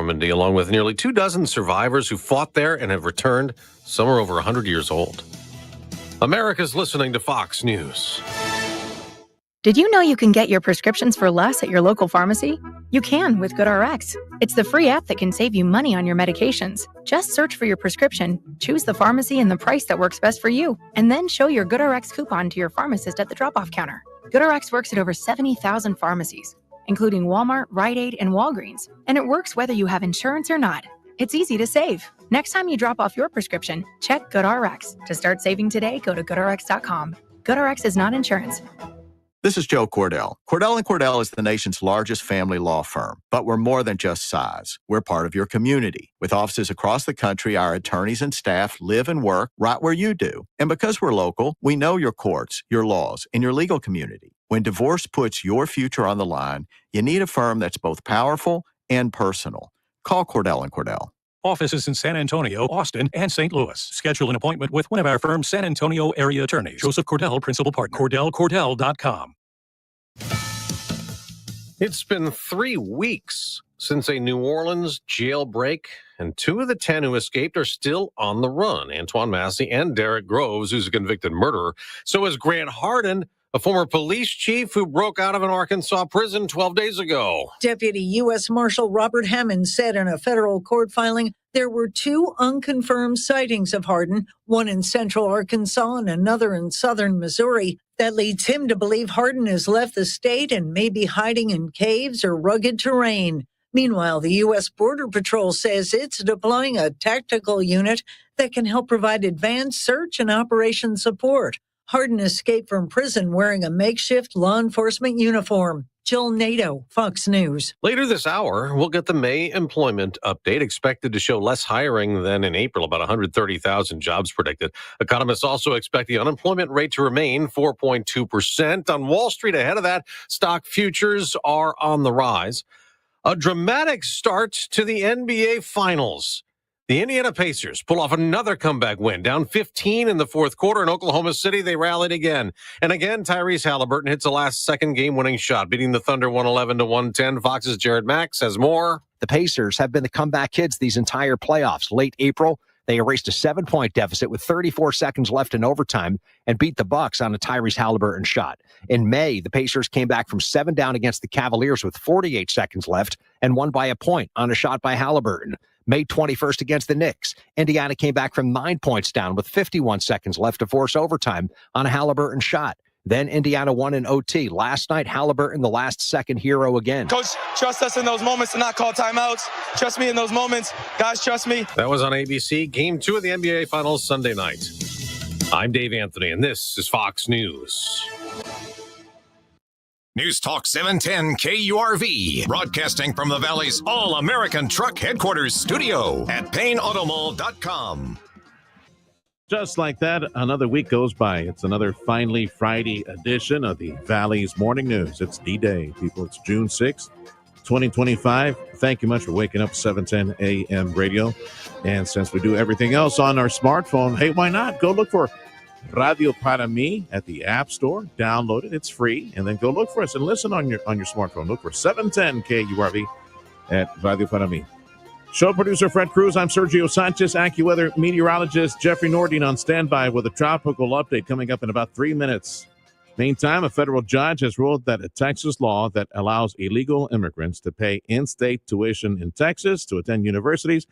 Normandy, along with nearly 24 survivors who fought there and have returned. Some are over 100 years old. America's listening to Fox News. Did you know you can get your prescriptions for less at your local pharmacy? You can with GoodRx. It's the free app that can save you money on your medications. Just search for your prescription, choose the pharmacy and the price that works best for you, and then show your GoodRx coupon to your pharmacist at the drop-off counter. GoodRx works at over 70,000 pharmacies, including Walmart, Rite Aid, and Walgreens, and it works whether you have insurance or not. It's easy to save. Next time you drop off your prescription, check GoodRx. To start saving today, go to GoodRx.com. GoodRx is not insurance. This is Joe Cordell. Cordell & Cordell is the nation's largest family law firm, but we're more than just size. We're part of your community. With offices across the country, our attorneys and staff live and work right where you do. And because we're local, we know your courts, your laws, and your legal community. When divorce puts your future on the line, you need a firm that's both powerful and personal. Call Cordell & Cordell. Offices in San Antonio, Austin, and St. Louis. Schedule an appointment with one of our firm's San Antonio area attorneys. Joseph Cordell, Principal Partner. CordellCordell.com. It's been 3 weeks since a New Orleans jailbreak, and 2 of the 10 who escaped are still on the run. Antoine Massey and Derek Groves, who's a convicted murderer. So is Grant Hardin, a former police chief who broke out of an Arkansas prison 12 days ago. Deputy U.S. Marshal Robert Hammond said in a federal court filing there were 2 unconfirmed sightings of Hardin, one in central Arkansas and another in southern Missouri. That leads him to believe Hardin has left the state and may be hiding in caves or rugged terrain. Meanwhile, the U.S. Border Patrol says it's deploying a tactical unit that can help provide advanced search and operation support. Hardin escaped from prison wearing a makeshift law enforcement uniform. Jill Nato, Fox News. Later this hour, we'll get the May employment update, expected to show less hiring than in April, about 130,000 jobs predicted. Economists also expect the unemployment rate to remain 4.2%. On Wall Street, ahead of that, stock futures are on the rise. A dramatic start to the NBA Finals. The Indiana Pacers pull off another comeback win, down 15 in the fourth quarter. In Oklahoma City, they rallied again. And again, Tyrese Halliburton hits a last-second game-winning shot, beating the Thunder 111-110. Fox's Jared Mack says more. The Pacers have been the comeback kids these entire playoffs. Late April, they erased a 7-point deficit with 34 seconds left in overtime and beat the Bucks on a Tyrese Halliburton shot. In May, the Pacers came back from 7 down against the Cavaliers with 48 seconds left and won by a point on a shot by Halliburton. May 21st against the Knicks, Indiana came back from 9 points down with 51 seconds left to force overtime on a Halliburton shot. Then Indiana won in OT. Last night, Halliburton, the last-second hero again. Coach, trust us in those moments to not call timeouts. Trust me in those moments. Guys, trust me. That was on ABC. Game 2 of the NBA Finals Sunday night. I'm Dave Anthony, and this is Fox News. News Talk 710 KURV, broadcasting from the Valley's All-American Truck Headquarters studio at PayneAutomall.com. Just like that, another week goes by. It's another finally Friday edition of the Valley's Morning News. It's D-Day, people. It's June 6th, 2025. Thank you much for waking up 710 AM radio. And since we do everything else on our smartphone, hey, why not? Go look for Radio Para Mi at the App Store. Download it. It's free. And then go look for us and listen on your smartphone. Look for 710 KURV at Radio Para Mi. Show producer Fred Cruz. I'm Sergio Sanchez. AccuWeather meteorologist Jeffrey Nordine on standby with a tropical update coming up in about 3 minutes. Meantime, a federal judge has ruled that a Texas law that allows illegal immigrants to pay in-state tuition in Texas to attend universities,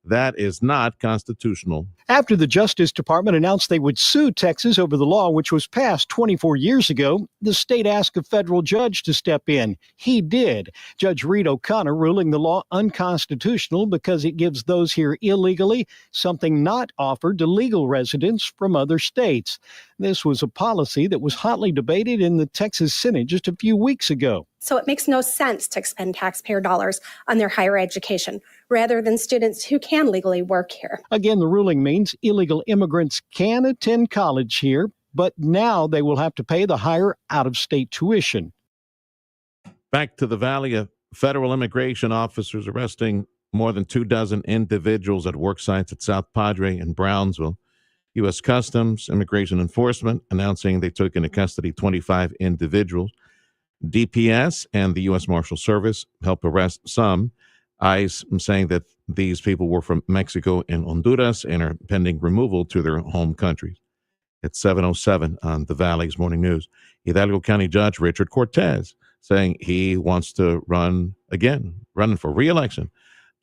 that is not constitutional. After the Justice Department announced they would sue Texas over the law, which was passed 24 years ago, the state asked a federal judge to step in. He did. Judge Reed O'Connor ruling the law unconstitutional because it gives those here illegally something not offered to legal residents from other states. This was a policy that was hotly debated in the Texas Senate just a few weeks ago. So it makes no sense to expend taxpayer dollars on their higher education rather than students who can legally work here. Again, the ruling means illegal immigrants can attend college here, but now they will have to pay the higher out-of-state tuition. Back to the Valley, of federal immigration officers arresting more than 24 individuals at work sites at South Padre and Brownsville. U.S. Customs Immigration Enforcement announcing they took into custody 25 individuals. DPS and the U.S. Marshal Service helped arrest some. ICE saying that these people were from Mexico and Honduras and are pending removal to their home countries. It's 7:07 on the Valley's Morning News. Hidalgo County Judge Richard Cortez saying he wants to run again, running for re-election.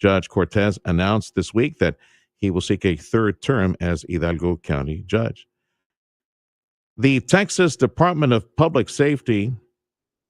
Judge Cortez announced this week that he will seek a third term as Hidalgo County Judge. The Texas Department of Public Safety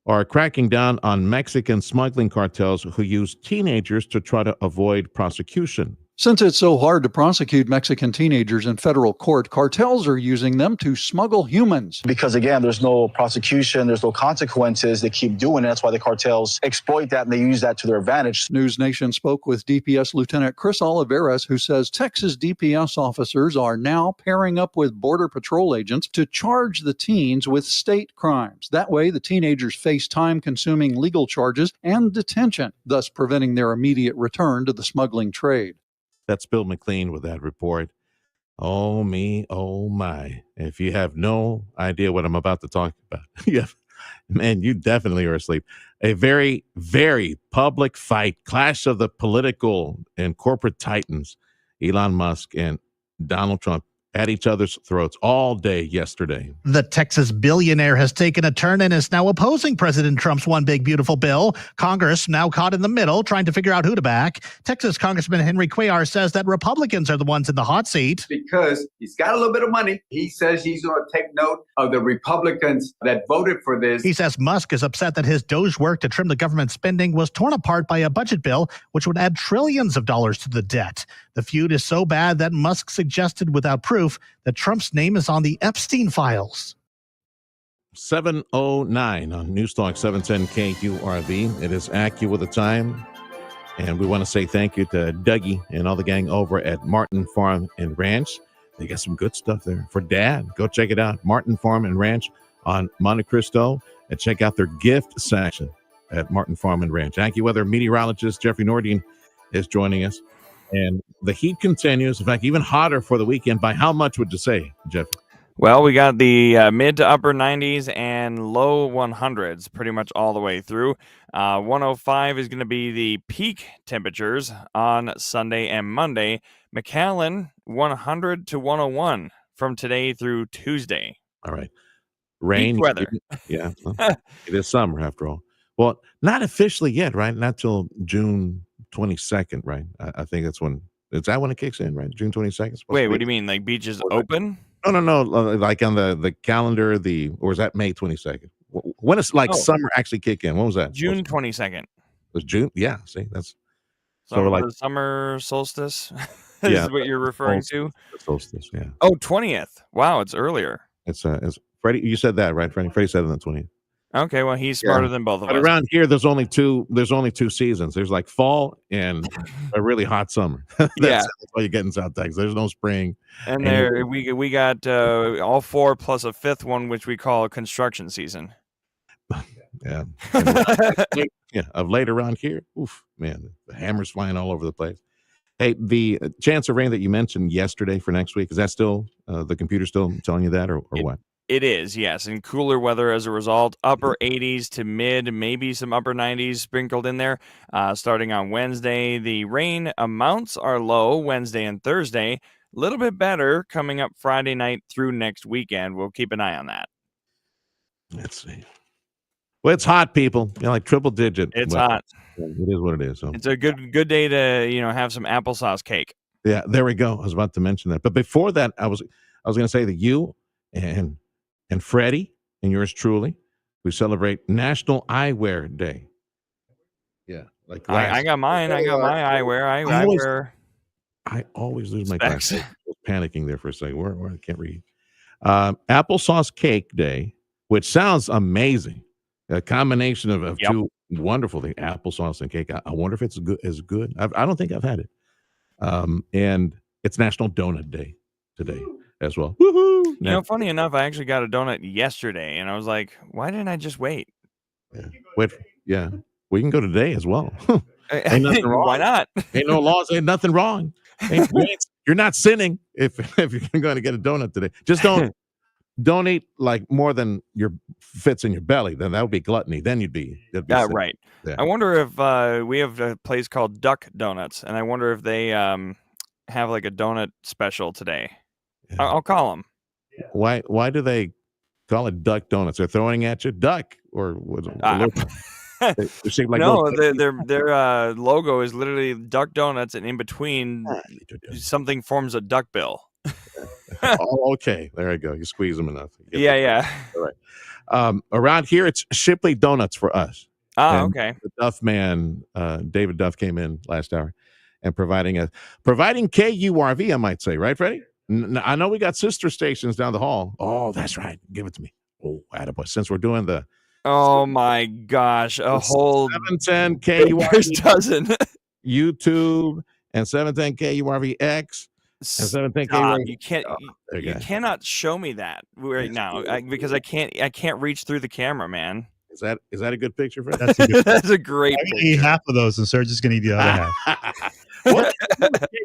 are cracking down on Mexican smuggling cartels who use teenagers to try to avoid prosecution. Since it's so hard to prosecute Mexican teenagers in federal court, cartels are using them to smuggle humans. Because again, there's no prosecution, there's no consequences. They keep doing it. That's why the cartels exploit that and they use that to their advantage. News Nation spoke with DPS Lieutenant Chris Oliveras, who says Texas DPS officers are now pairing up with Border Patrol agents to charge the teens with state crimes. That way, the teenagers face time-consuming legal charges and detention, thus preventing their immediate return to the smuggling trade. That's Bill McLean with that report. Oh, me, oh, my. If you have no idea what I'm about to talk about, man, you definitely are asleep. A very, very public fight, clash of the political and corporate titans, Elon Musk and Donald Trump, at each other's throats all day yesterday. The Texas billionaire has taken a turn and is now opposing President Trump's one big beautiful bill. Congress now caught in the middle, trying to figure out who to back. Texas Congressman Henry Cuellar says that Republicans are the ones in the hot seat. Because he's got a little bit of money. He says he's going to take note of the Republicans that voted for this. He says Musk is upset that his DOGE work to trim the government spending was torn apart by a budget bill, which would add trillions of dollars to the debt. The feud is so bad that Musk suggested without proof that Trump's name is on the Epstein files. 7:09 on Newstalk 710 KURV. It is Accu with the time. And we want to say thank you to Dougie and all the gang over at Martin Farm and Ranch. They got some good stuff there for Dad. Go check it out. Martin Farm and Ranch on Monte Cristo. And check out their gift section at Martin Farm and Ranch. AccuWeather meteorologist Jeffrey Nordine is joining us. And the heat continues. In fact, even hotter for the weekend. By how much would you say, Jeff? Well, we got the mid to upper 90s and low 100s pretty much all the way through. 105 is going to be the peak temperatures on Sunday and Monday. McAllen, 100 to 101 from today through Tuesday. All right. Rain. Peak weather. Yeah. Well, it is summer after all. Well, not officially yet, right? Not till June 22nd, right? I think that's when. Is that when it kicks in, right? June 22nd? Wait, what do you mean? Like beaches open? No. Like on the calendar, or is that May 22nd? When is summer actually kick in? When was that? June 22nd. Was June? Yeah. See, that's so like summer solstice. Is what you're referring to? Solstice. Yeah. Oh, 20th. Wow, it's earlier. It's Freddie. You said that, right, Freddie? Freddie said it on the 20th. Okay, well, he's smarter than both of us. But around here, there's only two seasons. There's like fall and a really hot summer. That's why you get in South Texas. There's no spring. And there we got all four plus a fifth one, which we call construction season. Yeah. Of late around here, oof, man, the hammers flying all over the place. Hey, the chance of rain that you mentioned yesterday for next week, is that still, the computer still telling you that or what? It is, yes, and cooler weather as a result. Upper 80s to mid, maybe some upper 90s sprinkled in there. Starting on Wednesday, the rain amounts are low Wednesday and Thursday. A little bit better coming up Friday night through next weekend. We'll keep an eye on that. Let's see. Well, it's hot, people. Like triple digit. It's hot. It is what it is. So. It's a good day to have some applesauce cake. Yeah, there we go. I was about to mention that, but before that, I was going to say that you and Freddie and yours truly, we celebrate National Eyewear Day. Yeah, like I got mine. I got my eyewear. I always lose my glasses. I was panicking there for a second. Where I can't read. Applesauce Cake Day, which sounds amazing. A combination of two wonderful things, applesauce and cake. I wonder if it's good. I don't think I've had it. And it's National Donut Day today as well. Woohoo! Funny enough, I actually got a donut yesterday, and I was like, why didn't I just wait? Yeah. We can go today as well. Ain't nothing wrong. Why not? Ain't no laws. Ain't nothing wrong. You're not sinning if you're going to get a donut today. Just don't don't eat like more than your fits in your belly. Then that would be gluttony. Then you'd be sick. Right. Yeah. I wonder if we have a place called Duck Donuts, and I wonder if they have like a donut special today. I'll call them. Why do they call it Duck Donuts? They're throwing at you duck or was it? They seem like no, little- their logo is literally Duck Donuts, and in between something forms a duck bill. Oh, okay. There you go. You squeeze them enough. You get Yeah. All right. Around here, it's Shipley Donuts for us. Ah, And okay. The Duff man, David Duff, came in last hour and providing KURV, I might say, right, Freddie? I know we got sister stations down the hall. Oh, that's right. Give it to me. Oh, attaboy. Since we're doing the Oh my gosh, a whole 710 KURV dozen. YouTube and 710 KURVX and 710 Stop. KURV. You can't. There you You go. cannot show me that right now because I can't reach through the camera, man. Is that a good picture, Fred? That's a good That's a great I'm gonna eat half of those, and Serge is going to eat the other half. What?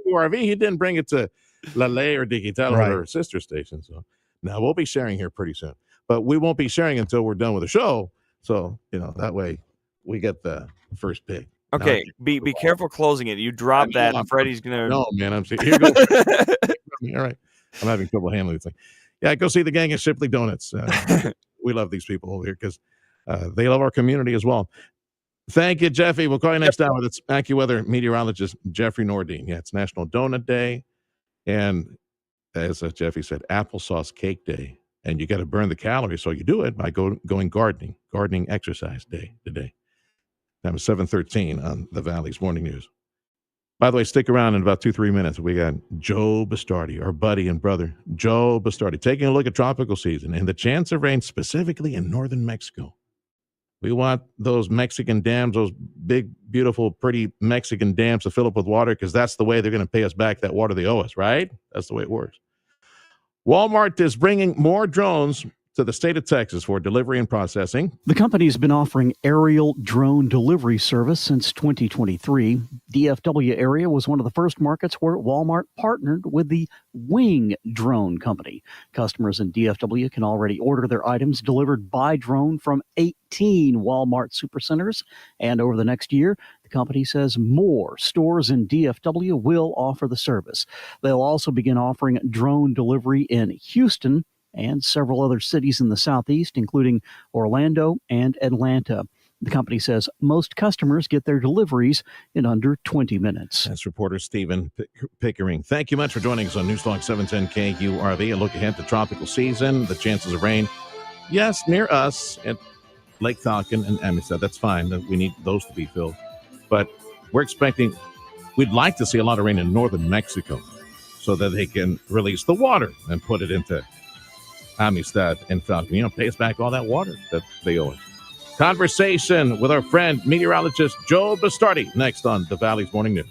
KURV, he didn't bring it to Lale or Digital Right. or sister station. So now we'll be sharing here pretty soon. But we won't be sharing until we're done with the show. So, that way we get the first pick. Okay, be careful closing it. You drop that, and Freddie's gonna. No, man, I'm here. Go. All right. I'm having trouble handling this thing. Yeah, go see the gang at Shipley Donuts. We love these people over here because they love our community as well. Thank you, Jeffy. We'll call you next hour. That's AccuWeather meteorologist Jeffrey Nordine. Yeah, it's National Donut Day. And as Jeffy said, applesauce cake day. And you got to burn the calories. So you do it by going gardening exercise day today. Time is 7:13 on the Valley's Morning News. By the way, stick around in about 2-3 minutes. We got Joe Bastardi, our buddy and brother, Joe Bastardi, taking a look at tropical season and the chance of rain specifically in northern Mexico. We want those Mexican dams, those big, beautiful, pretty Mexican dams to fill up with water because that's the way they're going to pay us back that water they owe us, right? That's the way it works. Walmart is bringing more drones to the state of Texas for delivery and processing. The company's been offering aerial drone delivery service since 2023. DFW area was one of the first markets where Walmart partnered with the Wing Drone Company. Customers in DFW can already order their items delivered by drone from 18 Walmart supercenters. And over the next year, the company says more stores in DFW will offer the service. They'll also begin offering drone delivery in Houston and several other cities in the Southeast, including Orlando and Atlanta. The company says most customers get their deliveries in under 20 minutes. That's reporter Stephen Pickering. Thank you much for joining us on Newstalk 710 KURV. A look ahead to tropical season, the chances of rain. Yes, near us at Lake Falcon and Amistad. That's fine. We need those to be filled. But we'd like to see a lot of rain in northern Mexico so that they can release the water and put it into Amistad and Falcon. Pay us back all that water that they owe us. Conversation with our friend, meteorologist Joe Bastardi, next on the Valley's Morning News.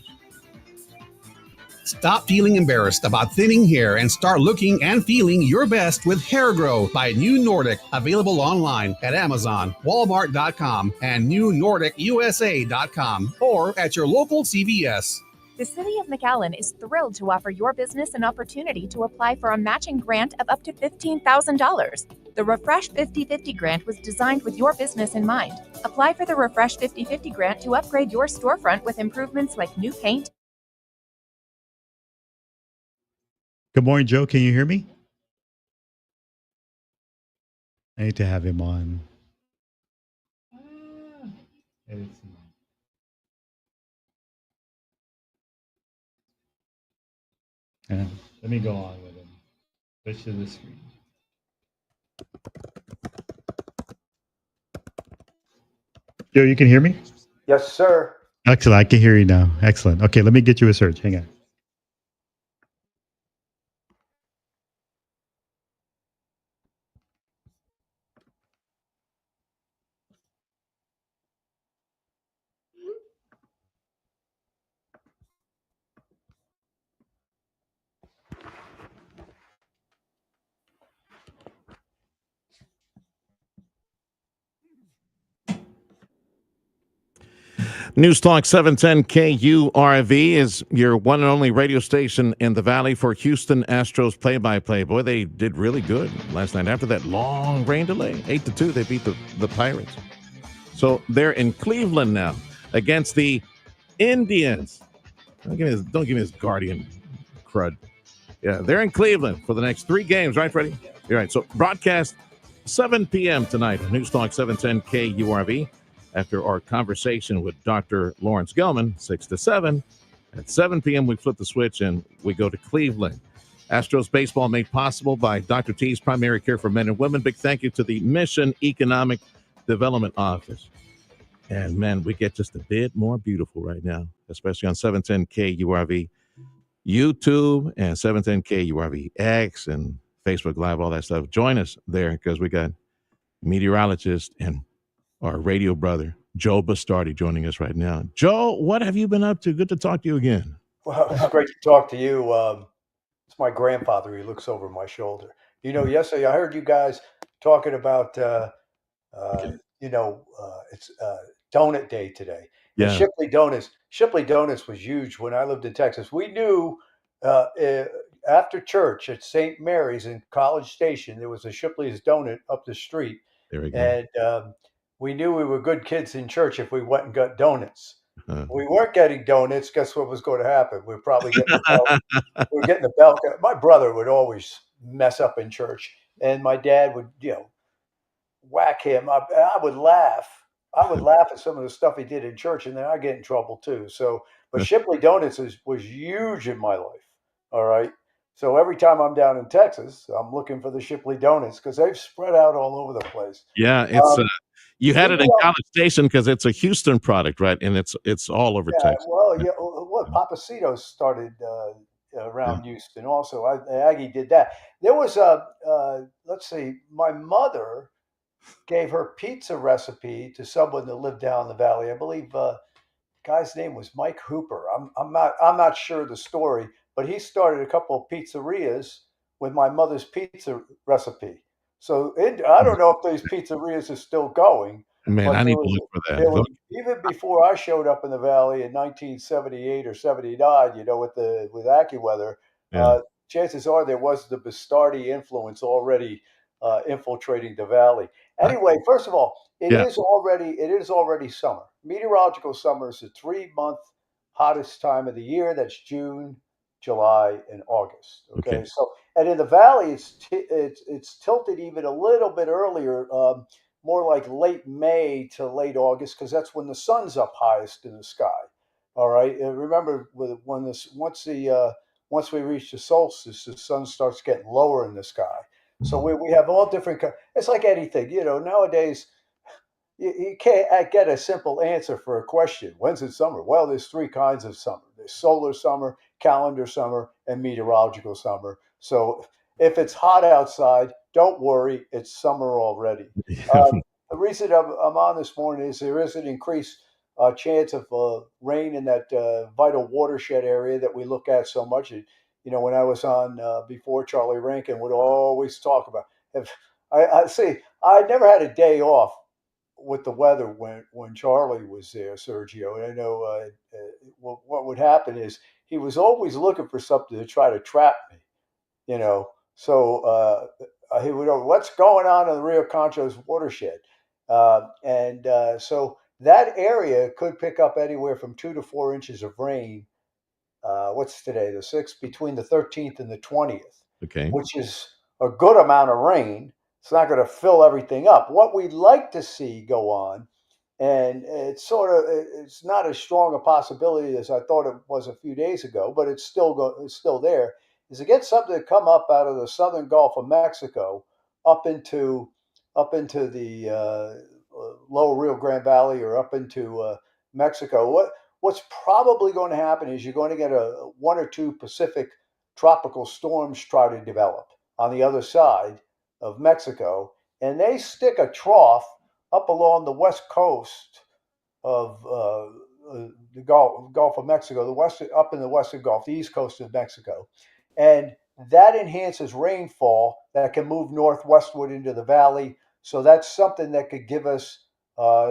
Stop feeling embarrassed about thinning hair and start looking and feeling your best with Hair Grow by New Nordic, available online at Amazon, Walmart.com, and NewNordicUSA.com, or at your local CVS. The City of McAllen is thrilled to offer your business an opportunity to apply for a matching grant of up to $15,000. The Refresh 50/50 grant was designed with your business in mind. Apply for the Refresh 50/50 grant to upgrade your storefront with improvements like new paint. Good morning, Joe. Can you hear me? I need to have him on. Yeah, let me go on with him. Switch to the screen. Joe, you can hear me? Yes, sir. Excellent. I can hear you now. Excellent. Okay, let me get you a search. Hang on. News Talk 710 KURV is your one and only radio station in the Valley for Houston Astros play-by-play. Boy, they did really good last night after that long rain delay. 8-2, they beat the Pirates. So they're in Cleveland now against the Indians. Don't give me this Guardian crud. Yeah, they're in Cleveland for the next 3 games, right, Freddie? You're right. So broadcast 7 p.m. tonight on News Talk 710 KURV. After our conversation with Dr. Lawrence Gelman, 6 to 7. At 7 p.m., we flip the switch and we go to Cleveland. Astros baseball made possible by Dr. T's Primary Care for Men and Women. Big thank you to the Mission Economic Development Office. And, man, we get just a bit more beautiful right now, especially on 710 KURV, YouTube, and 710 KURV X and Facebook Live, all that stuff. Join us there because we got meteorologist and our radio brother, Joe Bastardi, joining us right now. Joe, what have you been up to? Good to talk to you again. Well, it's great to talk to you. It's my grandfather. He looks over my shoulder. Yesterday I heard you guys talking about, it's Donut Day today. Yeah. Shipley Donuts was huge when I lived in Texas. We knew after church at St. Mary's in College Station, there was a Shipley's Donut up the street. There we go. And we knew we were good kids in church if we went and got donuts. We weren't getting donuts. Guess what was going to happen? We were probably getting the belt. We were getting the belt. My brother would always mess up in church, and my dad would, whack him. I would laugh. I would laugh at some of the stuff he did in church, and then I get in trouble too. So, but Shipley Donuts was huge in my life. All right. So every time I'm down in Texas, I'm looking for the Shipley Donuts because they've spread out all over the place. Yeah, it's you had it in College Station because it's a Houston product, right? And it's all over Texas. Well, Papacitos started around Houston also. Aggie did that. There was let's see, my mother gave her pizza recipe to someone that lived down the valley. I believe guy's name was Mike Hooper. I'm not sure the story, but he started a couple of pizzerias with my mother's pizza recipe. So I don't know if those pizzerias are still going. Man, I need to look for that. Even before I showed up in the valley in 1978 or 79, with AccuWeather, chances are there was the Bastardi influence already infiltrating the valley. Anyway, first of all, it is already summer. Meteorological summer is the 3-month hottest time of the year. That's June, July, and August. Okay. So, and in the valley, it's tilted even a little bit earlier, more like late May to late August, because that's when the sun's up highest in the sky. All right. And remember, once we reach the solstice, the sun starts getting lower in the sky. So we have all different. It's like anything, nowadays. You can't get a simple answer for a question. When's it summer? Well, there's 3 kinds of summer. There's solar summer, calendar summer, and meteorological summer. So if it's hot outside, don't worry, it's summer already. The reason I'm on this morning is there is an increased chance of rain in that vital watershed area that we look at so much. When I was on before, Charlie Rankin would always talk about. I never had a day off with the weather when Charlie was there, Sergio. And I know what would happen is he was always looking for something to try to trap me, So he would go, what's going on in the Rio Concho's watershed? So that area could pick up anywhere from 2 to 4 inches of rain. What's today, the 6th, between the 13th and the 20th, which is a good amount of rain. It's not going to fill everything up. What we'd like to see go on, and it's not as strong a possibility as I thought it was a few days ago, but it's still there, is to get something to come up out of the southern Gulf of Mexico up into the lower Rio Grande Valley or up into Mexico. What's probably going to happen is you're going to get 1 or 2 Pacific tropical storms try to develop on the other side of Mexico, and they stick a trough up along the west coast of the Gulf of Mexico, up in the Western Gulf, the east coast of Mexico, and that enhances rainfall that can move northwestward into the valley. So that's something that could give us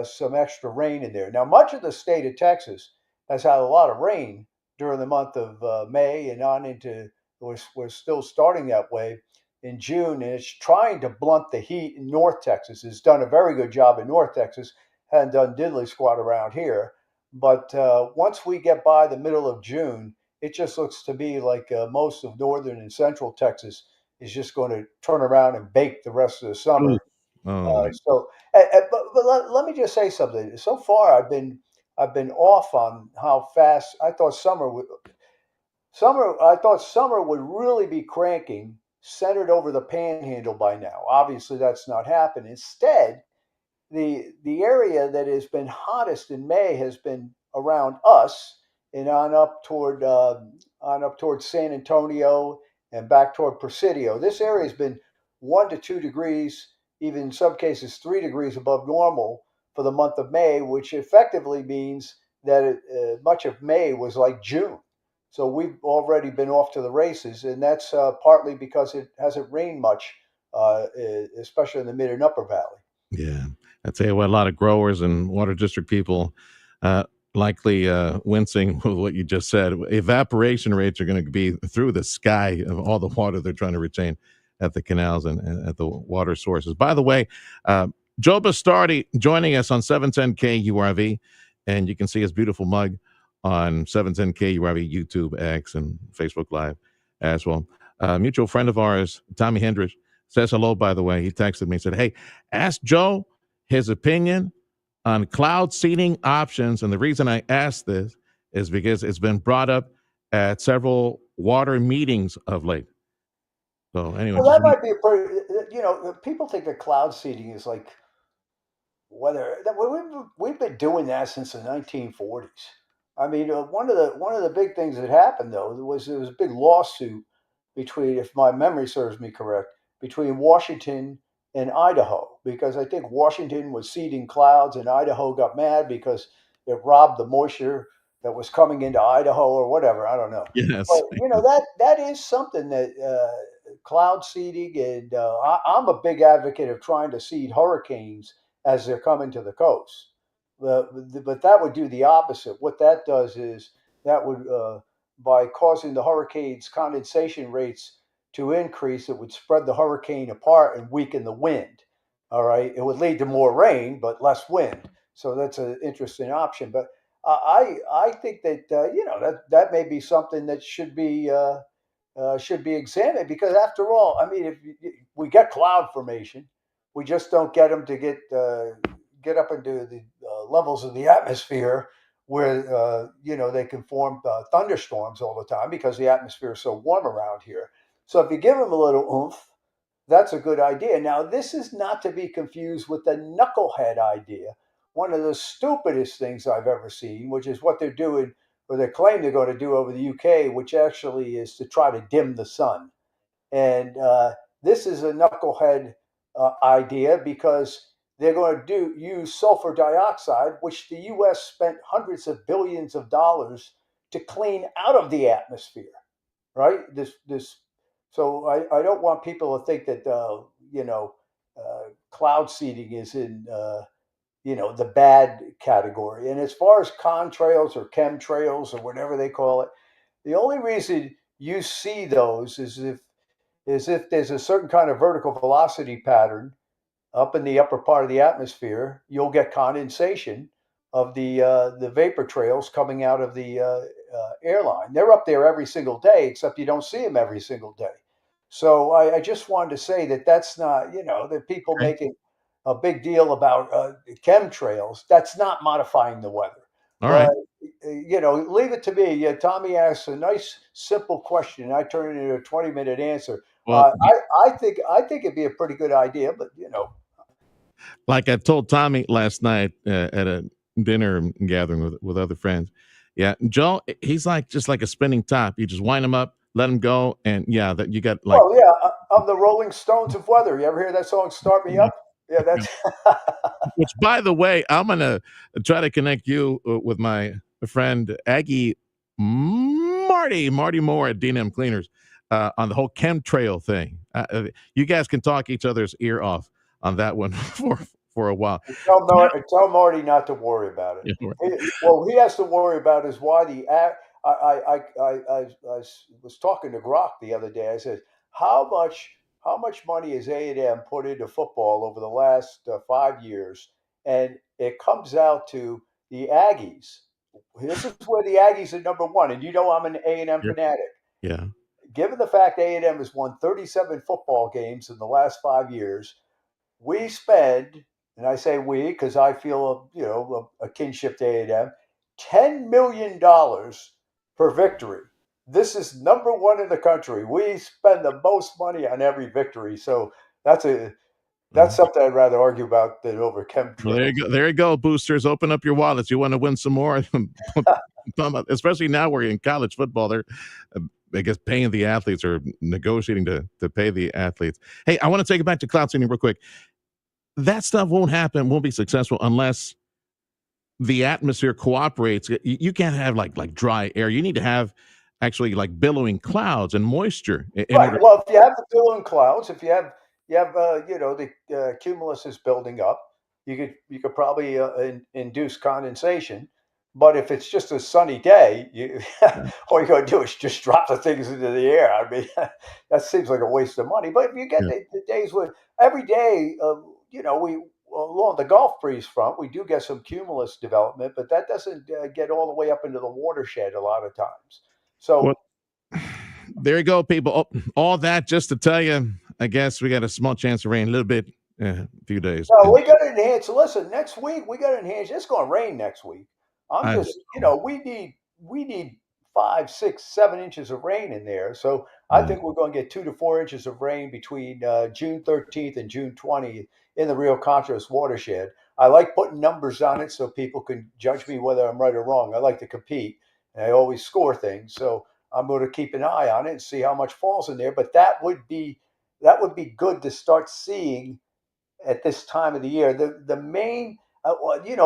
some extra rain in there. Now, much of the state of Texas has had a lot of rain during the month of May and on into, we're still starting that way in June, and it's trying to blunt the heat in North Texas. It's done a very good job in North Texas, hadn't done diddly squat around here. But once we get by the middle of June, it just looks to me like most of northern and central Texas is just going to turn around and bake the rest of the summer. But let me just say something. So far, I've been off on how fast I thought summer would really be cranking, centered over the Panhandle by now. Obviously, that's not happened. Instead, the area that has been hottest in May has been around us and on up toward San Antonio and back toward Presidio. This area has been 1 to 2 degrees, even in some cases 3 degrees above normal for the month of May, which effectively means that much of May was like June. So we've already been off to the races, and that's partly because it hasn't rained much, especially in the mid and upper valley. Yeah, I tell you what, a lot of growers and water district people likely wincing with what you just said. Evaporation rates are going to be through the sky of all the water they're trying to retain at the canals and at the water sources. By the way, Joe Bastardi joining us on 710 KURV, and you can see his beautiful mug on 710 KURV, YouTube, X, and Facebook Live as well. Mutual friend of ours, Tommy Hendricks, says hello, by the way. He texted me and said, hey, ask Joe his opinion on cloud seeding options. And the reason I asked this is because it's been brought up at several water meetings of late. So anyway. Well, that might be a pretty, people think that cloud seeding is like weather. We've been doing that since the 1940s. I mean, one of the big things that happened, though, was there was a big lawsuit between, if my memory serves me correct, between Washington and Idaho, because I think Washington was seeding clouds and Idaho got mad because it robbed the moisture that was coming into Idaho or whatever. I don't know. Yes. But, that is something that cloud seeding, and I'm a big advocate of trying to seed hurricanes as they're coming to the coast. But that would do the opposite. What that does is that would, by causing the hurricane's condensation rates to increase, it would spread the hurricane apart and weaken the wind. All right. It would lead to more rain, but less wind. So that's an interesting option. But I think that, that may be something that should be examined, because after all, I mean, if we get cloud formation, we just don't get them to get up into the levels of the atmosphere where, they can form thunderstorms all the time because the atmosphere is so warm around here. So if you give them a little oomph, that's a good idea. Now, this is not to be confused with the knucklehead idea, one of the stupidest things I've ever seen, which is what they're doing, or they claim they're going to do over the UK, which actually is to try to dim the sun. And this is a knucklehead idea, because they're going to use sulfur dioxide, which the U.S. spent hundreds of billions of dollars to clean out of the atmosphere, right? So I don't want people to think that cloud seeding is in the bad category. And as far as contrails or chemtrails or whatever they call it, the only reason you see those is if there's a certain kind of vertical velocity pattern up in the upper part of the atmosphere. You'll get condensation of the vapor trails coming out of the airline. They're up there every single day, except you don't see them every single day. So I just wanted to say that that's not, that people making a big deal about chemtrails. That's not modifying the weather. All right. Leave it to me. Tommy asks a nice, simple question. I turn it into a 20-minute answer. Well, I think it'd be a pretty good idea, but like I told Tommy last night at a dinner gathering with other friends. Yeah, Joe, he's just like a spinning top. You just wind him up, let him go, and that you got like. Oh yeah, I'm the Rolling Stones of weather. You ever hear that song, "Start Me Up"? Yeah, that's. Which, by the way, I'm gonna try to connect you with my friend Aggie Marty Moore at D&M Cleaners on the whole chemtrail thing. You guys can talk each other's ear off on that one for for a while. Tell Marty not to worry about it. He has to worry about is why I was talking to Grok the other day. I said, how much money has A&M put into football over the last 5 years? And it comes out to the Aggies. This is where the Aggies are number one. And I'm an A&M fanatic. Yeah. Given the fact A&M has won 37 football games in the last 5 years, we spend, and I say we because I feel a kinship to A&M, $10 million per victory. This is number one in the country. We spend the most money on every victory. So that's something I'd rather argue about than over chemtrails. Well, there you go, boosters. Open up your wallets. You want to win some more? Especially now we're in college football. They're, I guess, paying the athletes or negotiating to pay the athletes. Hey, I want to take it back to cloud seeding real quick. That stuff won't happen, won't be successful unless the atmosphere cooperates. You can't have like dry air. You need to have actually like billowing clouds and moisture. Right. Well, if you have the billowing clouds, if you have the cumulus is building up, you could probably induce condensation. But if it's just a sunny day, all you're going to do is just drop the things into the air. I mean, that seems like a waste of money. But if you get the days where every day, we along the Gulf Breeze front, we do get some cumulus development, but that doesn't get all the way up into the watershed a lot of times. So there you go, people. All that just to tell you, I guess we got a small chance of rain, a little bit, a few days. No, we got to enhance. Listen, next week we got to enhance. It's going to rain next week. We need 5, 6, 7 inches of rain in there. So I think we're going to get 2 to 4 inches of rain between June 13th and June 20th in the Rio Contras watershed. I like putting numbers on it so people can judge me whether I'm right or wrong. I like to compete, and I always score things. So I'm going to keep an eye on it and see how much falls in there. But that would be good to start seeing at this time of the year. The main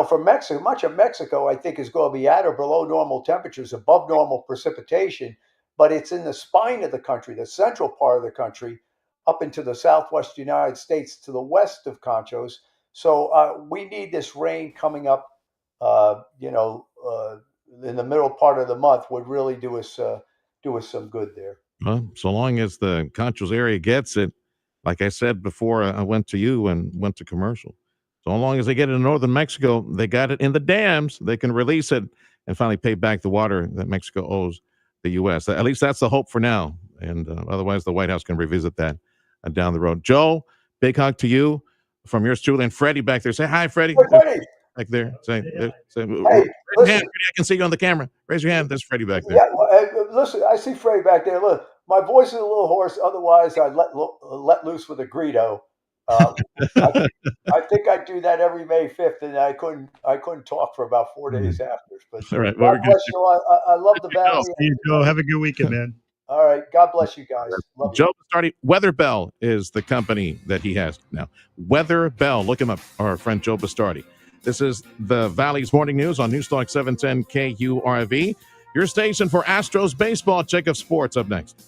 for Mexico, much of Mexico, I think, is going to be at or below normal temperatures, above normal precipitation, but it's in the spine of the country, the central part of the country, up into the southwest United States to the west of Conchos. So we need this rain coming up, in the middle part of the month would really do us some good there. Well, so long as the Conchos area gets it, like I said before, I went to you and went to commercial. So long as they get it in northern Mexico, they got it in the dams, they can release it and finally pay back the water that Mexico owes the U.S. At least that's the hope for now. And otherwise, the White House can revisit that down the road. Joe, big hug to you from yours truly. And Freddie back there. Say hi, Freddie. Hey, Freddie. Back there. Say, Hey, raise your hand, listen. Freddie. I can see you on the camera. Raise your hand. There's Freddie back there. Yeah, listen, I see Freddie back there. Look, my voice is a little hoarse. Otherwise, I'd let loose with a greedo. I think I do that every May 5th, and I couldn't talk for about 4 days after. But all right, well, God bless you. I love the Valley. See you, Joe. Have a good weekend, man. All right, God bless you guys. Love Joe Bastardi, Weather Bell is the company that he has now. Weather Bell, look him up, our friend Joe Bastardi. This is the Valley's Morning News on Newstalk 710 KURV. Your station for Astros baseball. Check of sports up next.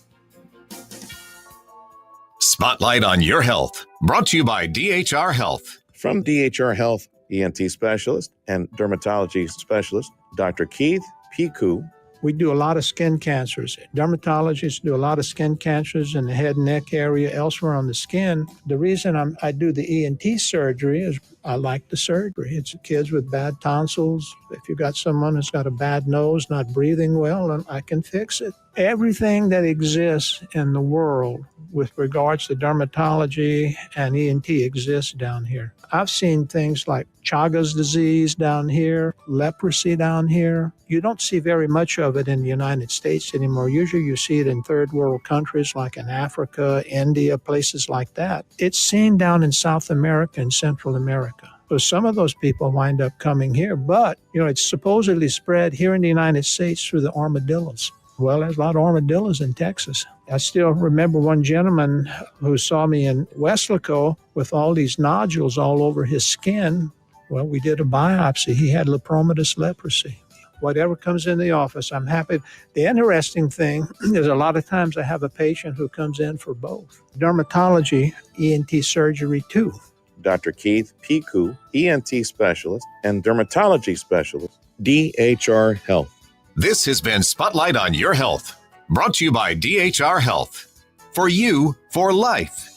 Spotlight on your health. Brought to you by DHR Health. From DHR Health, ENT specialist and dermatology specialist, Dr. Keith Piku. We do a lot of skin cancers. Dermatologists do a lot of skin cancers in the head and neck area, elsewhere on the skin. The reason I do the ENT surgery is I like the surgery. It's kids with bad tonsils. If you've got someone who's got a bad nose, not breathing well, and I can fix it. Everything that exists in the world with regards to dermatology and ENT exists down here. I've seen things like Chagas disease down here, leprosy down here. You don't see very much of it in the United States anymore. Usually you see it in third world countries like in Africa, India, places like that. It's seen down in South America and Central America. So some of those people wind up coming here, but it's supposedly spread here in the United States through the armadillos. Well, there's a lot of armadillos in Texas. I still remember one gentleman who saw me in Weslaco with all these nodules all over his skin. Well, we did a biopsy. He had lepromatous leprosy. Whatever comes in the office, I'm happy. The interesting thing is a lot of times I have a patient who comes in for both. Dermatology, ENT surgery too. Dr. Keith Piku, ENT specialist and dermatology specialist, DHR Health. This has been Spotlight on Your Health, brought to you by DHR Health. For you, for life.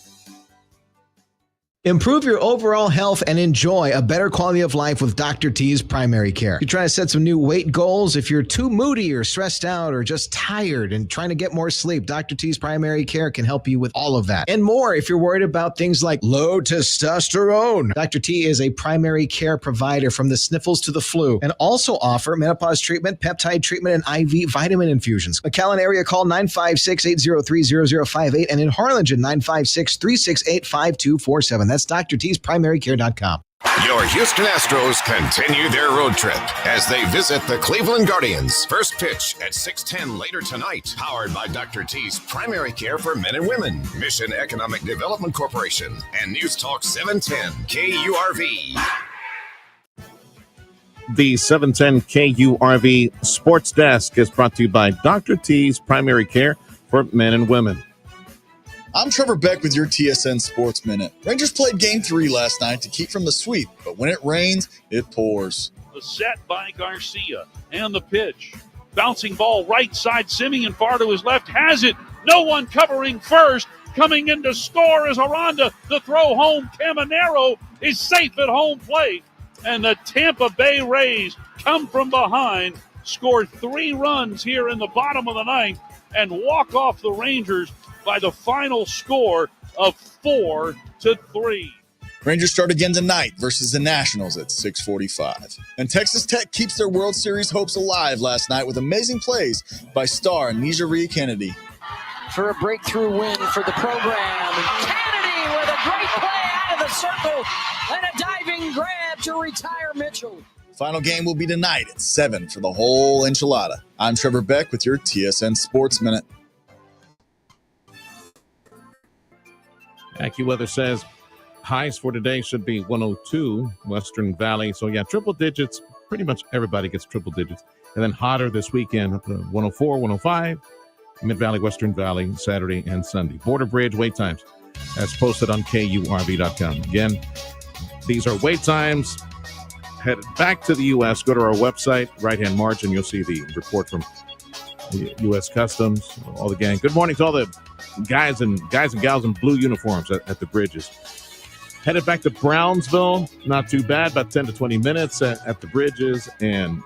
Improve your overall health and enjoy a better quality of life with Dr. T's Primary Care. You're trying to set some new weight goals. If you're too moody or stressed out or just tired and trying to get more sleep, Dr. T's Primary Care can help you with all of that and more. If you're worried about things like low testosterone, Dr. T is a primary care provider from the sniffles to the flu and also offer menopause treatment, peptide treatment, and IV vitamin infusions. McAllen area, call 956-803-0058 and in Harlingen, 956-368-5247. That's drtspриmarycare.com. Your Houston Astros continue their road trip as they visit the Cleveland Guardians. First pitch at 6:10 later tonight. Powered by Dr. T's Primary Care for Men and Women, Mission Economic Development Corporation, and News Talk 710 KURV. The 710 KURV Sports Desk is brought to you by Dr. T's Primary Care for Men and Women. I'm Trevor Beck with your TSN Sports Minute. Rangers played Game 3 last night to keep from the sweep, but when it rains, it pours. The set by Garcia and the pitch. Bouncing ball right side, Simeon far to his left, has it. No one covering first. Coming in to score is Aranda. The throw home, Caminero is safe at home plate. And the Tampa Bay Rays come from behind, score 3 runs here in the bottom of the ninth, and walk off the Rangers by the final score of 4-3. Rangers start again tonight versus the Nationals at 6:45. And Texas Tech keeps their World Series hopes alive last night with amazing plays by star Nijari Kennedy. For a breakthrough win for the program. And Kennedy with a great play out of the circle and a diving grab to retire Mitchell. Final game will be tonight at 7 for the whole enchilada. I'm Trevor Beck with your TSN Sports Minute. AccuWeather says highs for today should be 102 Western Valley. So, yeah, triple digits. Pretty much everybody gets triple digits. And then hotter this weekend up to 104, 105. Mid-Valley, Western Valley, Saturday and Sunday. Border Bridge wait times as posted on KURV.com. Again, these are wait times. Head back to the U.S. Go to our website, right-hand margin. You'll see the report from the U.S. Customs, all the gang. Good morning to all the guys and gals in blue uniforms at the bridges. Headed back to Brownsville, not too bad, about 10 to 20 minutes at the bridges, and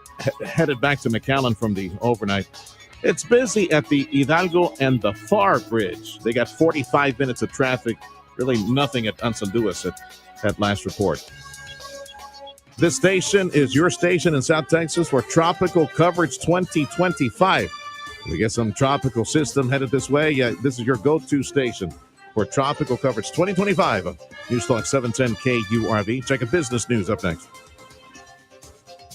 headed back to McAllen from the overnight. It's busy at the Hidalgo and the Far Bridge. They got 45 minutes of traffic, really nothing at San Luis at last report. This station is your station in South Texas for Tropical Coverage 2025. We get some tropical system headed this way. Yeah, this is your go-to station for Tropical Coverage 2025 of News Talk 710 KURV. Check a business news up next.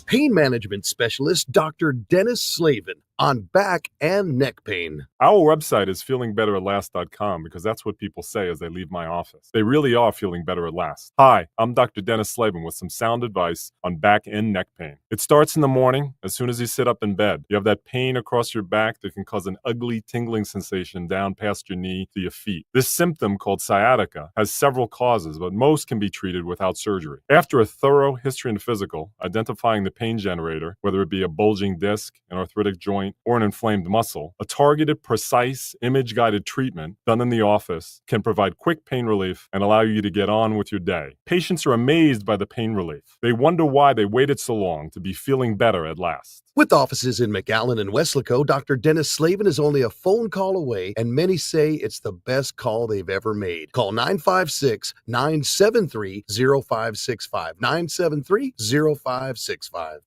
Pain management specialist Dr. Dennis Slavin on back and neck pain. Our website is feelingbetteratLast.com because that's what people say as they leave my office. They really are feeling better at last. Hi, I'm Dr. Dennis Slavin with some sound advice on back and neck pain. It starts in the morning as soon as you sit up in bed. You have that pain across your back that can cause an ugly tingling sensation down past your knee to your feet. This symptom, called sciatica, has several causes, but most can be treated without surgery. After a thorough history and physical, identifying the pain generator, whether it be a bulging disc, an arthritic joint, or an inflamed muscle, a targeted, precise, image-guided treatment done in the office can provide quick pain relief and allow you to get on with your day. Patients are amazed by the pain relief. They wonder why they waited so long to be feeling better at last. With offices in McAllen and Weslaco, Dr. Dennis Slavin is only a phone call away, and many say it's the best call they've ever made. Call 956-973-0565. 973-0565.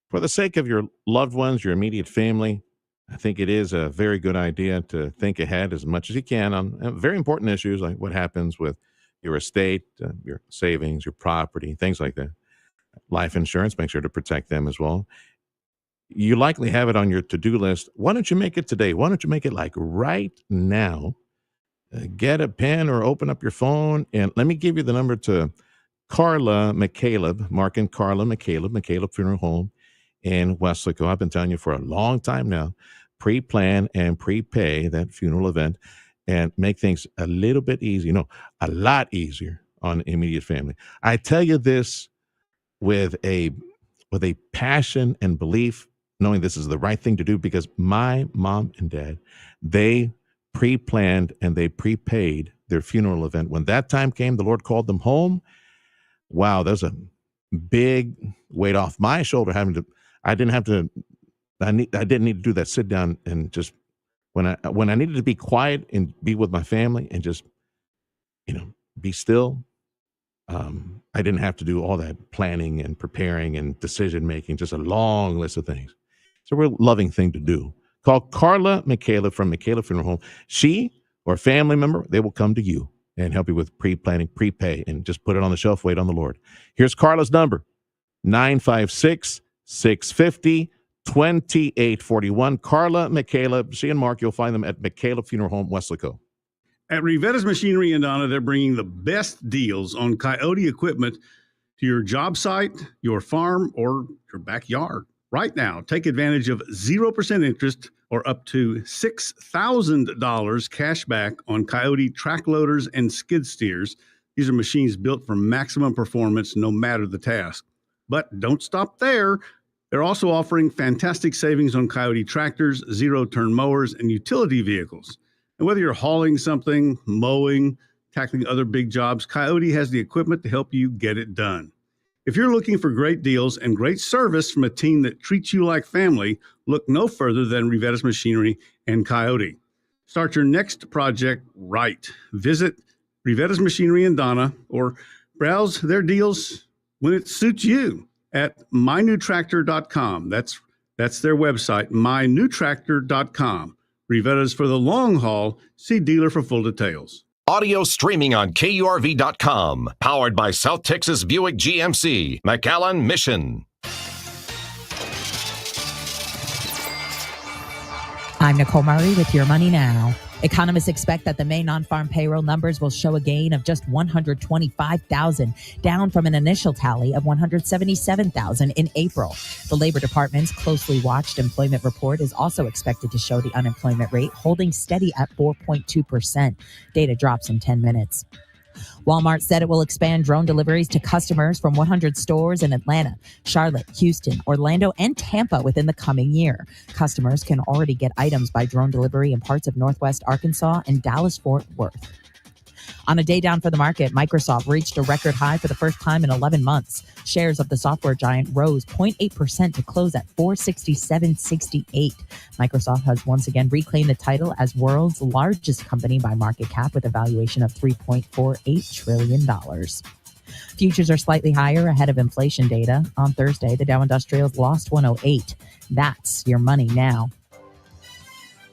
For the sake of your loved ones, your immediate family, I think it is a very good idea to think ahead as much as you can on very important issues like what happens with your estate, your savings, your property, things like that. Life insurance, make sure to protect them as well. You likely have it on your to-do list. Why don't you make it today? Why don't you make it like right now? Get a pen or open up your phone, and let me give you the number to Carla McCaleb, Mark and Carla McCaleb Funeral Home in Weslaco. I've been telling you for a long time now, pre-plan and prepay that funeral event and make things a little bit easier, a lot easier on immediate family. I tell you this with a passion and belief, knowing this is the right thing to do, because my mom and dad, they pre-planned and they prepaid their funeral event. When that time came, the Lord called them home. Wow, there's a big weight off my shoulder. I didn't need to do that. Sit down and just when I needed to be quiet and be with my family and just, be still. I didn't have to do all that planning and preparing and decision making. Just a long list of things. It's a real loving thing to do. Call Carla Michaela from Michaela Funeral Home. She or a family member, they will come to you and help you with pre-planning, prepay, and just put it on the shelf. Wait on the Lord. Here's Carla's number: 956-650-2841. Carla Michaela. She and Mark, you'll find them at Michaela Funeral Home, Weslaco. At Rivetta's Machinery in Donna, they're bringing the best deals on Coyote equipment to your job site, your farm, or your backyard. Right now, take advantage of 0% interest or up to $6,000 cash back on Coyote track loaders and skid steers. These are machines built for maximum performance no matter the task. But don't stop there. They're also offering fantastic savings on Coyote tractors, zero-turn mowers, and utility vehicles. And whether you're hauling something, mowing, tackling other big jobs, Coyote has the equipment to help you get it done. If you're looking for great deals and great service from a team that treats you like family, look no further than Rivetta's Machinery and Coyote. Start your next project right. Visit Rivetta's Machinery in Donna or browse their deals when it suits you at mynewtractor.com. That's their website, mynewtractor.com. Rivetta's for the long haul. See dealer for full details. Audio streaming on KURV.com. Powered by South Texas Buick GMC, McAllen Mission. I'm Nicole Murray with Your Money Now. Economists expect that the May non-farm payroll numbers will show a gain of just 125,000, down from an initial tally of 177,000 in April. The Labor Department's closely watched employment report is also expected to show the unemployment rate holding steady at 4.2%. Data drops in 10 minutes. Walmart said it will expand drone deliveries to customers from 100 stores in Atlanta, Charlotte, Houston, Orlando, and Tampa within the coming year. Customers can already get items by drone delivery in parts of Northwest Arkansas and Dallas-Fort Worth. On a day down for the market, Microsoft reached a record high for the first time in 11 months. Shares of the software giant rose 0.8% to close at $467.68. Microsoft has once again reclaimed the title as world's largest company by market cap with a valuation of $3.48 trillion. Futures are slightly higher ahead of inflation data. On Thursday, the Dow Industrials lost 108. That's Your Money Now.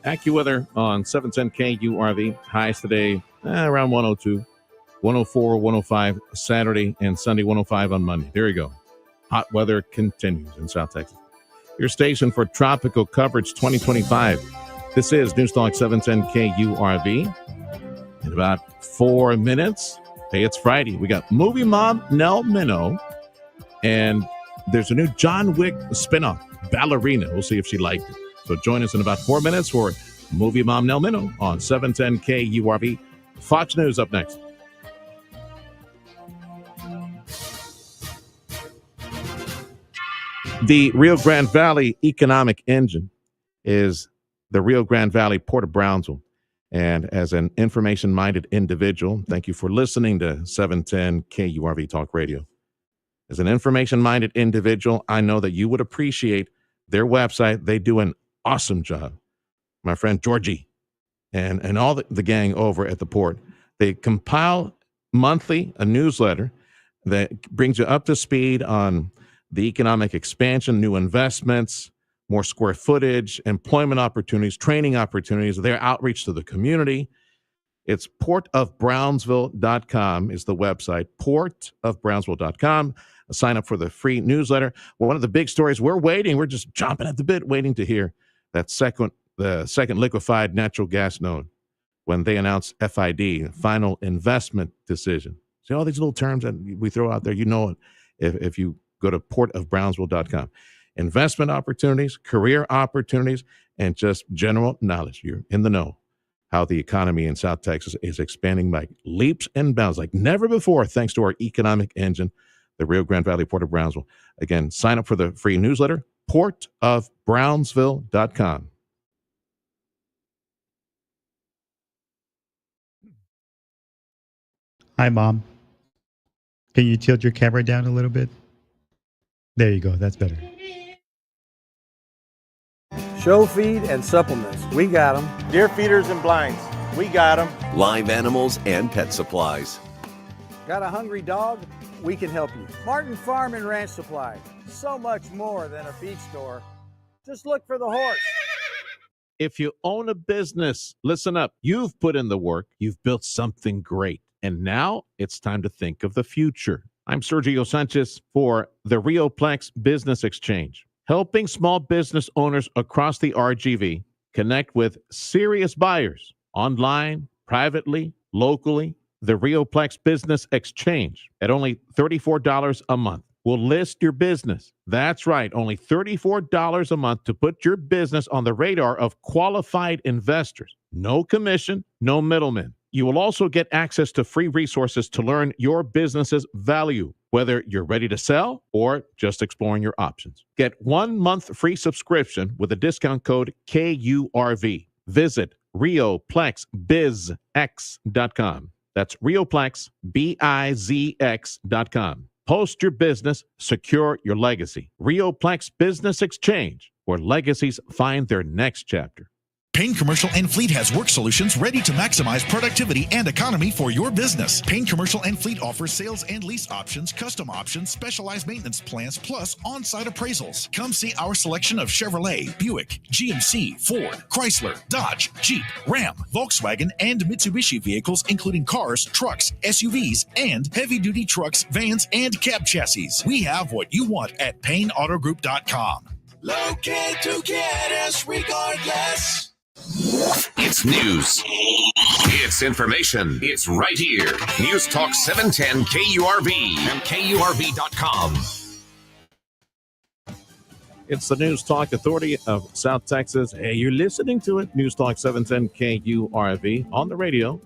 AccuWeather on 710 KURV. Highs today around 102, 104, 105 Saturday and Sunday, 105 on Monday. There you go. Hot weather continues in South Texas. Your station for tropical coverage 2025. This is Newstalk 710 KURV. In about 4 minutes, hey, it's Friday. We got movie mom Nell Minow, and there's a new John Wick spinoff, Ballerina. We'll see if she liked it. So join us in about 4 minutes for movie mom Nell Minow on 710 KURV. Fox News up next. The Rio Grande Valley economic engine is the Rio Grande Valley Port of Brownsville. And as an information-minded individual, thank you for listening to 710 KURV Talk Radio. As an information-minded individual, I know that you would appreciate their website. They do an awesome job. My friend Georgie and all the gang over at the port, they compile monthly a newsletter that brings you up to speed on the economic expansion, new investments, more square footage, employment opportunities, training opportunities, their outreach to the community. It's portofbrownsville.com is the website, portofbrownsville.com. Sign up for the free newsletter. One of the big stories we're just chomping at the bit, waiting to hear that the second liquefied natural gas node when they announced FID, final investment decision. See all these little terms that we throw out there, you know it if you go to portofbrownsville.com. Investment opportunities, career opportunities, and just general knowledge. You're in the know. how the economy in South Texas is expanding by leaps and bounds like never before, thanks to our economic engine, the Rio Grande Valley Port of Brownsville. Again, sign up for the free newsletter, portofbrownsville.com. Hi, Mom. Can you tilt your camera down a little bit? There you go. That's better. Show feed and supplements. We got them. Deer feeders and blinds. We got them. Live animals and pet supplies. Got a hungry dog? We can help you. Martin Farm and Ranch Supply. So much more than a feed store. Just look for the horse. If you own a business, listen up. You've put in the work. You've built something great. And now it's time to think of the future. I'm Sergio Sanchez for the Rioplex Business Exchange, helping small business owners across the RGV connect with serious buyers online, privately, locally. The Rioplex Business Exchange at only $34 a month will list your business. That's right, only $34 a month to put your business on the radar of qualified investors. No commission, no middlemen. You will also get access to free resources to learn your business's value, whether you're ready to sell or just exploring your options. Get 1 month free subscription with a discount code KURV. Visit RioplexBizX.com. That's RioplexBizX.com. Post your business, secure your legacy. Rioplex Business Exchange, where legacies find their next chapter. Payne Commercial and Fleet has work solutions ready to maximize productivity and economy for your business. Payne Commercial and Fleet offers sales and lease options, custom options, specialized maintenance plans, plus on-site appraisals. Come see our selection of Chevrolet, Buick, GMC, Ford, Chrysler, Dodge, Jeep, Ram, Volkswagen, and Mitsubishi vehicles, including cars, trucks, SUVs, and heavy-duty trucks, vans, and cab chassis. We have what you want at PayneAutoGroup.com. Locate to get us regardless. It's news. It's information. It's right here. News Talk 710 KURV and KURV.com. It's the News Talk Authority of South Texas. Hey, you're listening to it. News Talk 710 KURV on the radio.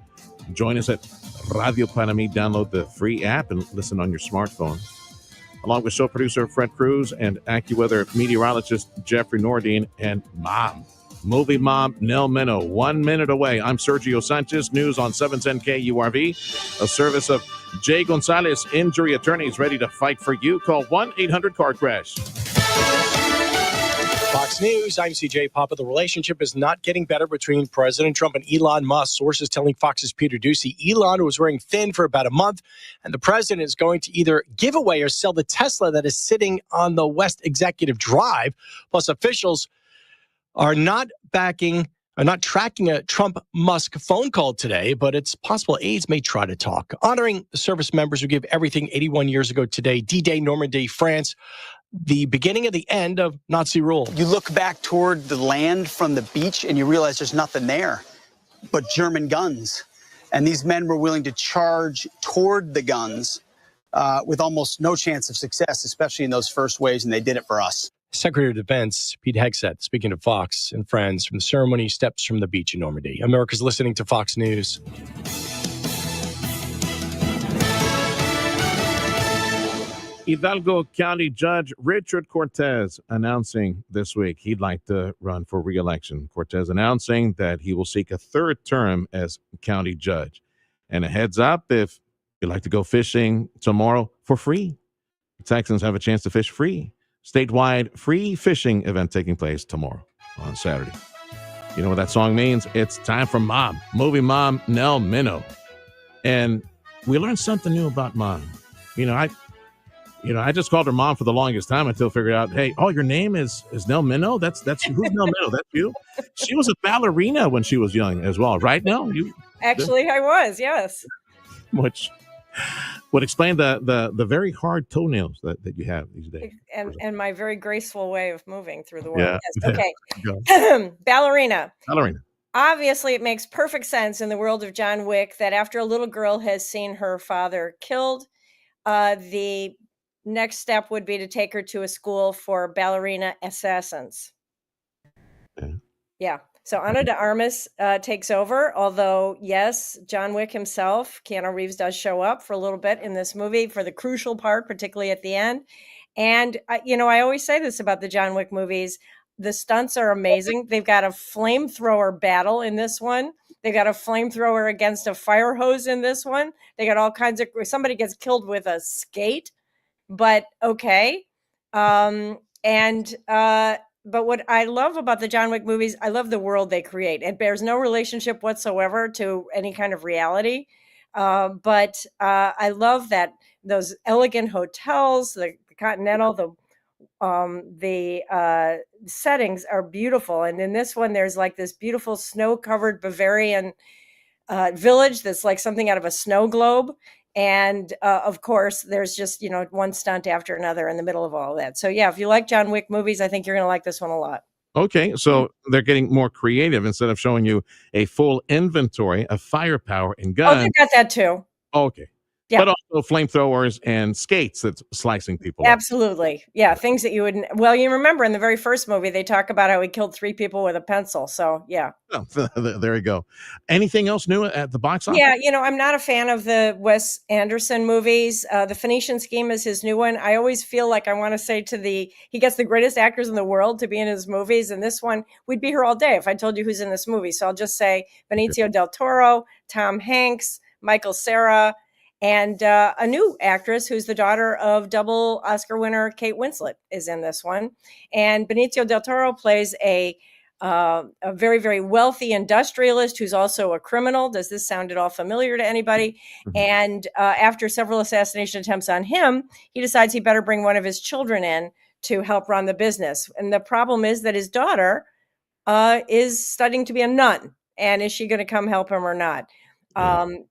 Join us at Radio Panamí. Download the free app and listen on your smartphone. Along with show producer Fred Cruz and AccuWeather meteorologist Jeffrey Nordine and Movie Mom Nell Minow. 1 minute away. I'm Sergio Sanchez. News on 710 KURV. A service of Jay Gonzalez Injury Attorneys, ready to fight for you. Call 1-800-CAR-CRASH. Fox News, I'm CJ Papa. The relationship is not getting better between President Trump and Elon Musk. Sources telling Fox's Peter Doocy Elon was wearing thin for about a month, and the president is going to either give away or sell the Tesla that is sitting on the West Executive Drive. Plus, officials are not tracking a Trump-Musk phone call today, but it's possible aides may try to talk. Honoring the service members who gave everything 81 years ago today, D-Day, Normandy, France, the beginning of the end of Nazi rule. You look back toward the land from the beach and you realize there's nothing there but German guns. And these men were willing to charge toward the guns with almost no chance of success, especially in those first waves, and they did it for us. Secretary of Defense Pete Hegseth, speaking of Fox and Friends from the ceremony, steps from the beach in Normandy. America's listening to Fox News. Hidalgo County Judge Richard Cortez announcing this week he'd like to run for re-election. Cortez announcing that he will seek a third term as county judge. And a heads up, if you'd like to go fishing tomorrow for free, the Texans have a chance to fish free. Statewide free fishing event taking place tomorrow on Saturday. You know what that song means? It's time for Mom, movie mom Nell Minow. And we learned something new about Mom. I just called her Mom for the longest time until I figured out, hey, your name is Nell Minow? That's who's Nell Minow? That's you? She was a ballerina when she was young as well, right, Nell? Actually, I was, yes. Which would explain the very hard toenails that you have these days. And my very graceful way of moving through the world. Yeah. Yes. Okay. Ballerina. Ballerina. Obviously, it makes perfect sense in the world of John Wick that after a little girl has seen her father killed, the next step would be to take her to a school for ballerina assassins. Yeah. Yeah. So Ana de Armas takes over, although, yes, John Wick himself, Keanu Reeves, does show up for a little bit in this movie for the crucial part, particularly at the end. And, I always say this about the John Wick movies. The stunts are amazing. They've got a flamethrower battle in this one. They got a flamethrower against a fire hose in this one. They got all kinds of, somebody gets killed with a skate, but okay. But what I love about the John Wick movies, I love the world they create. It bears no relationship whatsoever to any kind of reality. But I love that those elegant hotels, the Continental, the settings are beautiful. And in this one, there's like this beautiful snow-covered Bavarian village that's like something out of a snow globe. And of course, there's just, one stunt after another in the middle of all of that. So yeah, if you like John Wick movies, I think you're going to like this one a lot. Okay, so they're getting more creative. Instead of showing you a full inventory of firepower and guns. Oh, they got that too. Okay. Yeah. But also flamethrowers and skates that's slicing people up. Absolutely. Yeah, things that you wouldn't. Well, you remember in the very first movie, they talk about how he killed 3 people with a pencil. So yeah. Oh, there you go. Anything else new at the box office? Yeah, I'm not a fan of the Wes Anderson movies. The Phoenician Scheme is his new one. I always feel like I want to say he gets the greatest actors in the world to be in his movies. And this one, we'd be here all day if I told you who's in this movie. So I'll just say Benicio del Toro, Tom Hanks, Michael Cera, and a new actress who's the daughter of double Oscar winner Kate Winslet is in this one. And Benicio del Toro plays a very, very wealthy industrialist who's also a criminal. Does this sound at all familiar to anybody? And after several assassination attempts on him, he decides he better bring one of his children in to help run the business. And the problem is that his daughter is studying to be a nun. And is she going to come help him or not?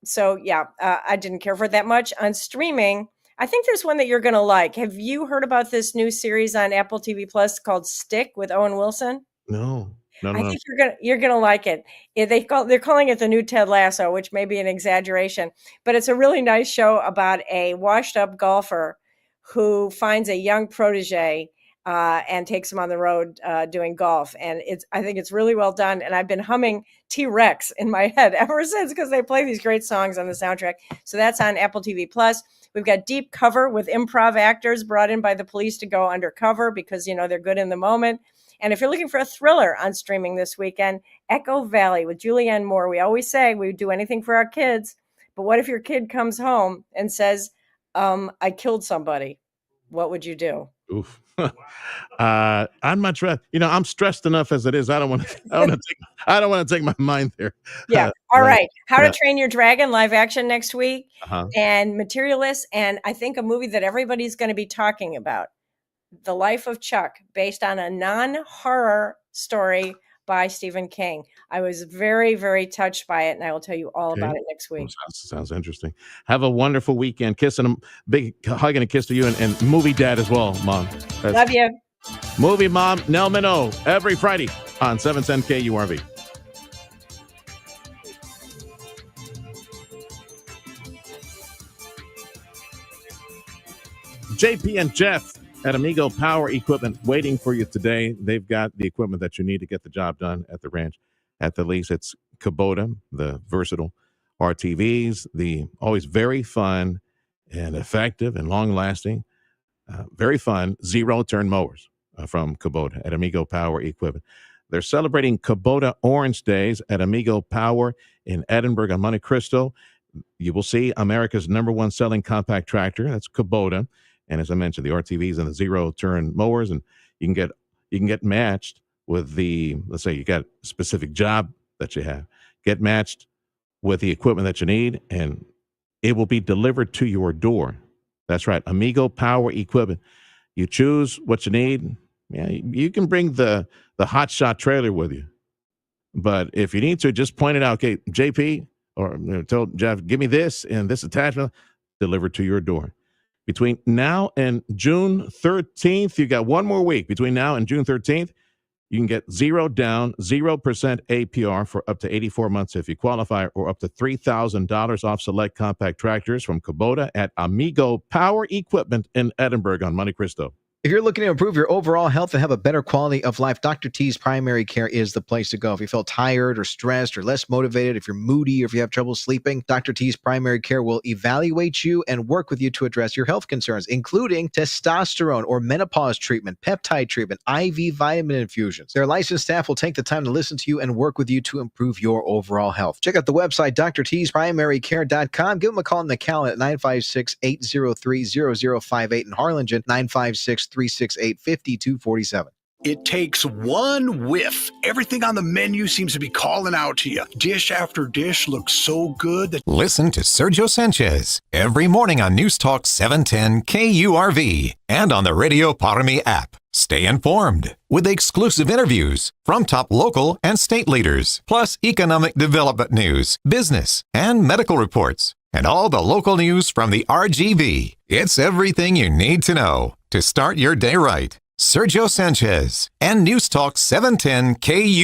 So yeah, I didn't care for it that much. On streaming, I think there's one that you're going to like. Have you heard about this new series on Apple TV Plus called Stick with Owen Wilson? No. I think you're gonna like it. They're calling it the new Ted Lasso, which may be an exaggeration, but it's a really nice show about a washed up golfer who finds a young protege and takes him on the road doing golf. And I think it's really well done. And I've been humming T-Rex in my head ever since because they play these great songs on the soundtrack. So that's on Apple TV Plus. We've got Deep Cover with improv actors brought in by the police to go undercover because, they're good in the moment. And if you're looking for a thriller on streaming this weekend, Echo Valley with Julianne Moore. We always say we would do anything for our kids. But what if your kid comes home and says, I killed somebody? What would you do? Oof. I'm much rather, I'm stressed enough as it is. I don't want to take my mind there. Yeah. All right. How to Train Your Dragon live action next week, Uh-huh. and Materialist, and I think a movie that everybody's going to be talking about, The Life of Chuck, based on a non-horror story by Stephen King. I was very, very touched by it, and I will tell you all about it next week. Sounds interesting. Have a wonderful weekend. Kissing a big hug and a kiss to you, and movie dad as well, Mom. Love you. Movie Mom, Nell Minogue, every Friday on 710 KURV. JP and Jeff at Amigo Power Equipment waiting for you today. They've got the equipment that you need to get the job done at the ranch. At the lease, it's Kubota, the versatile RTVs, the always very fun and effective and long-lasting, very fun zero-turn mowers from Kubota at Amigo Power Equipment. They're celebrating Kubota Orange Days at Amigo Power in Edinburgh on Monte Cristo. You will see America's #1 selling compact tractor. That's Kubota. And as I mentioned, the RTVs and the zero-turn mowers, and you can get matched with let's say you got a specific job that you have, get matched with the equipment that you need, and it will be delivered to your door. That's right, Amigo Power Equipment. You choose what you need. Yeah, you can bring the hot shot trailer with you, but if you need to, just point it out. Okay, JP, or tell Jeff, give me this and this attachment, delivered to your door. Between now and June 13th, you got one more week. Between now and June 13th, you can get 0 down, 0% APR for up to 84 months if you qualify, or up to $3,000 off select compact tractors from Kubota at Amigo Power Equipment in Edinburgh on Monte Cristo. If you're looking to improve your overall health and have a better quality of life, Dr. T's Primary Care is the place to go. If you feel tired or stressed or less motivated, if you're moody or if you have trouble sleeping, Dr. T's Primary Care will evaluate you and work with you to address your health concerns, including testosterone or menopause treatment, peptide treatment, IV vitamin infusions. Their licensed staff will take the time to listen to you and work with you to improve your overall health. Check out the website, drtsprimarycare.com. Give them a call in the Cal at 956-803-0058 in Harlingen, 956-368-5247. It takes one whiff. Everything on the menu seems to be calling out to you. Dish after dish looks so good that... Listen to Sergio Sanchez every morning on News Talk 710 KURV and on the Radio Parami app. Stay informed with exclusive interviews from top local and state leaders, plus economic development news, business, and medical reports, and all the local news from the RGV. It's everything you need to know to start your day right. Sergio Sanchez and News Talk 710 KU.